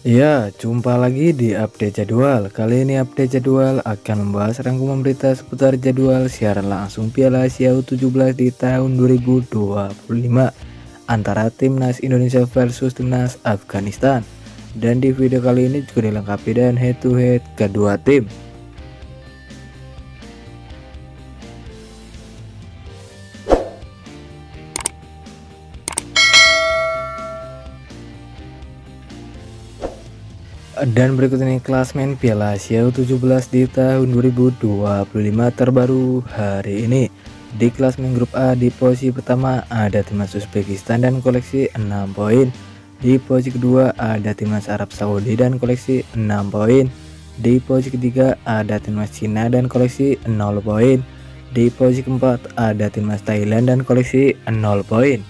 Ya, jumpa lagi di update jadwal. Kali ini update jadwal akan membahas rangkuman berita seputar jadwal siaran langsung Piala Asia U17 di tahun 2025 antara Timnas Indonesia versus Timnas Afghanistan. Dan di video kali ini juga dilengkapi dengan head to head kedua tim. Dan berikut ini klasmen Piala Asia U17 di tahun 2025 terbaru hari ini. Di klasmen grup A di posisi pertama ada timnas Uzbekistan dan koleksi 6 poin. Di posisi kedua ada timnas Arab Saudi dan koleksi 6 poin. Di posisi ketiga ada timnas Cina dan koleksi 0 poin. Di posisi keempat ada timnas Thailand dan koleksi 0 poin.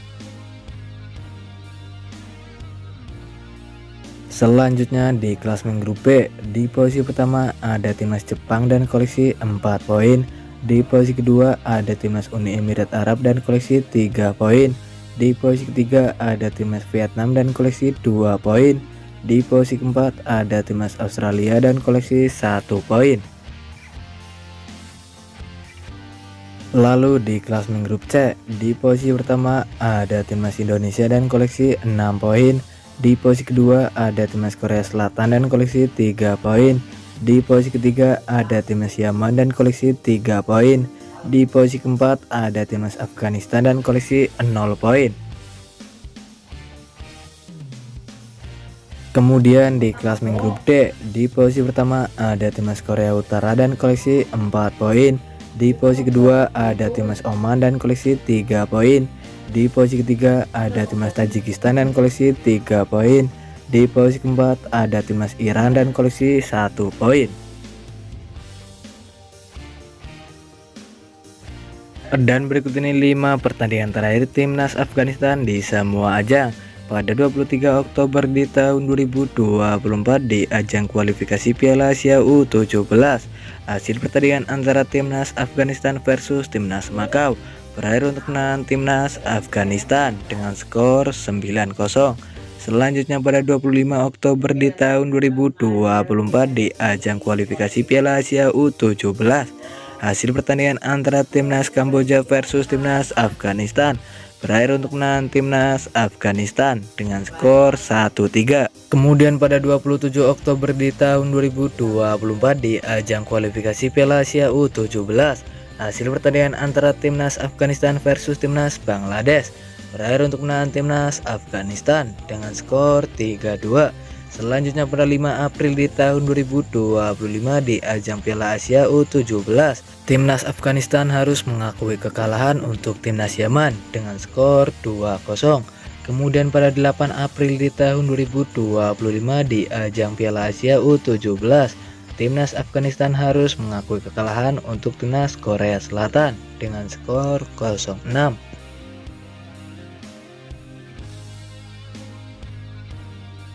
Selanjutnya di klasmen grup B, di posisi pertama ada timnas Jepang dan koleksi 4 poin. Di posisi kedua ada timnas Uni Emirat Arab dan koleksi 3 poin. Di posisi ketiga ada timnas Vietnam dan koleksi 2 poin. Di posisi keempat ada timnas Australia dan koleksi 1 poin. Lalu di klasmen grup C, di posisi pertama ada timnas Indonesia dan koleksi 6 poin. Di posisi kedua ada timnas Korea Selatan dan koleksi 3 poin. Di posisi ketiga ada timnas Yaman dan koleksi 3 poin. Di posisi keempat ada timnas Afghanistan dan koleksi 0 poin. Kemudian di klasmen grup D, di posisi pertama ada timnas Korea Utara dan koleksi 4 poin. Di posisi kedua ada timnas Oman dan koleksi 3 poin. Di posisi ketiga ada timnas Tajikistan dan koleksi 3 poin. Di posisi keempat ada timnas Iran dan koleksi 1 poin. Dan berikut ini 5 pertandingan terakhir timnas Afghanistan di semua ajang pada 23 Oktober di tahun 2024 di ajang kualifikasi Piala Asia U17. Hasil pertandingan antara timnas Afghanistan versus timnas Makau berakhir untuk menang timnas Afghanistan dengan skor 9-0. Selanjutnya pada 25 Oktober di tahun 2024 di ajang kualifikasi Piala Asia U17, hasil pertandingan antara timnas Kamboja versus timnas Afghanistan berakhir untuk menang timnas Afghanistan dengan skor 1-3. Kemudian pada 27 Oktober di tahun 2024 di ajang kualifikasi Piala Asia U17, hasil pertandingan antara timnas Afghanistan versus timnas Bangladesh berakhir untuk menang timnas Afghanistan dengan skor 3-2. Selanjutnya pada 5 April di tahun 2025 di ajang Piala Asia U17, timnas Afghanistan harus mengakui kekalahan untuk timnas Yaman dengan skor 2-0. Kemudian pada 8 April di tahun 2025 di ajang Piala Asia U17, timnas Afghanistan harus mengakui kekalahan untuk timnas Korea Selatan dengan skor 0-6.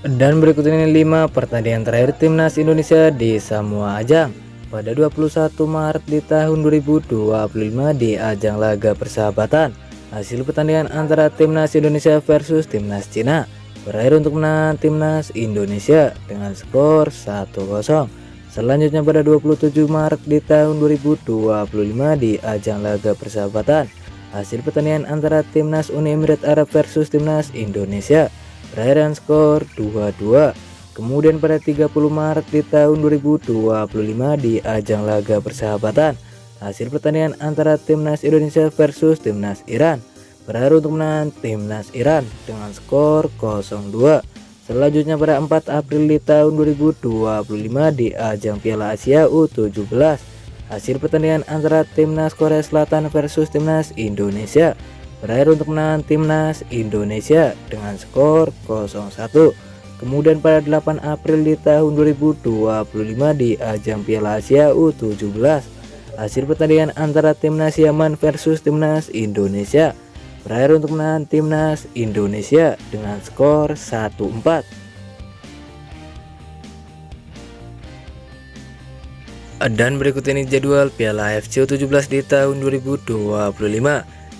Dan berikut ini 5 pertandingan terakhir timnas Indonesia di semua ajang pada 21 Maret di tahun 2025 di ajang laga persahabatan. Hasil pertandingan antara timnas Indonesia versus timnas Cina berakhir untuk menang timnas Indonesia dengan skor 1-0. Selanjutnya pada 27 Maret di tahun 2025 di ajang laga persahabatan, hasil pertandingan antara timnas Uni Emirat Arab versus timnas Indonesia berakhir dengan skor 2-2. Kemudian pada 30 Maret di tahun 2025 di ajang laga persahabatan, hasil pertandingan antara timnas Indonesia versus timnas Iran berakhir untuk menang timnas Iran dengan skor 0-2. Selanjutnya pada 4 April di tahun 2025 di ajang Piala Asia U17, hasil pertandingan antara timnas Korea Selatan versus timnas Indonesia berakhir untuk menang timnas Indonesia dengan skor 0-1. Kemudian pada 8 April di tahun 2025 di ajang Piala Asia U17, hasil pertandingan antara timnas Yaman versus timnas Indonesia berakhir untuk menang timnas Indonesia dengan skor 1-4. Dan berikut ini jadwal Piala AFC U17 di tahun 2025.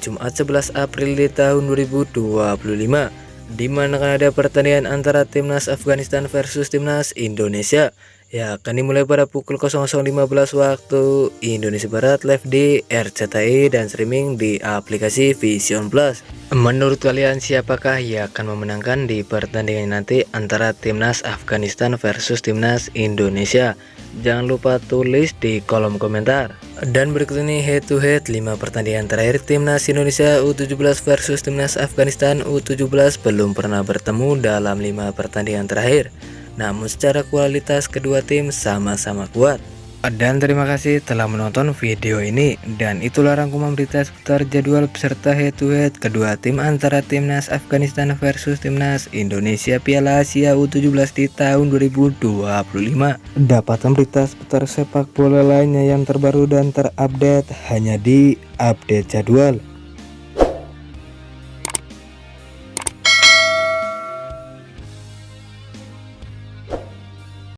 Jumat 11 April di tahun 2025. di mana akan ada pertandingan antara timnas Afghanistan versus timnas Indonesia. Ya, akan dimulai pada pukul 00.15 waktu Indonesia Barat, live di RCTI dan streaming di aplikasi Vision Plus. Menurut kalian siapakah yang akan memenangkan di pertandingan nanti antara timnas Afghanistan versus timnas Indonesia? Jangan lupa tulis di kolom komentar. Dan berikut ini head to head 5 pertandingan terakhir timnas Indonesia U17 versus timnas Afghanistan U17 belum pernah bertemu dalam 5 pertandingan terakhir. Namun secara kualitas kedua tim sama-sama kuat. Dan terima kasih telah menonton video ini, dan itulah rangkuman berita seputar jadwal peserta head to head kedua tim antara timnas Afghanistan versus timnas Indonesia Piala Asia U17 di tahun 2025. Dapatkan berita seputar sepak bola lainnya yang terbaru dan terupdate hanya di Update Jadwal.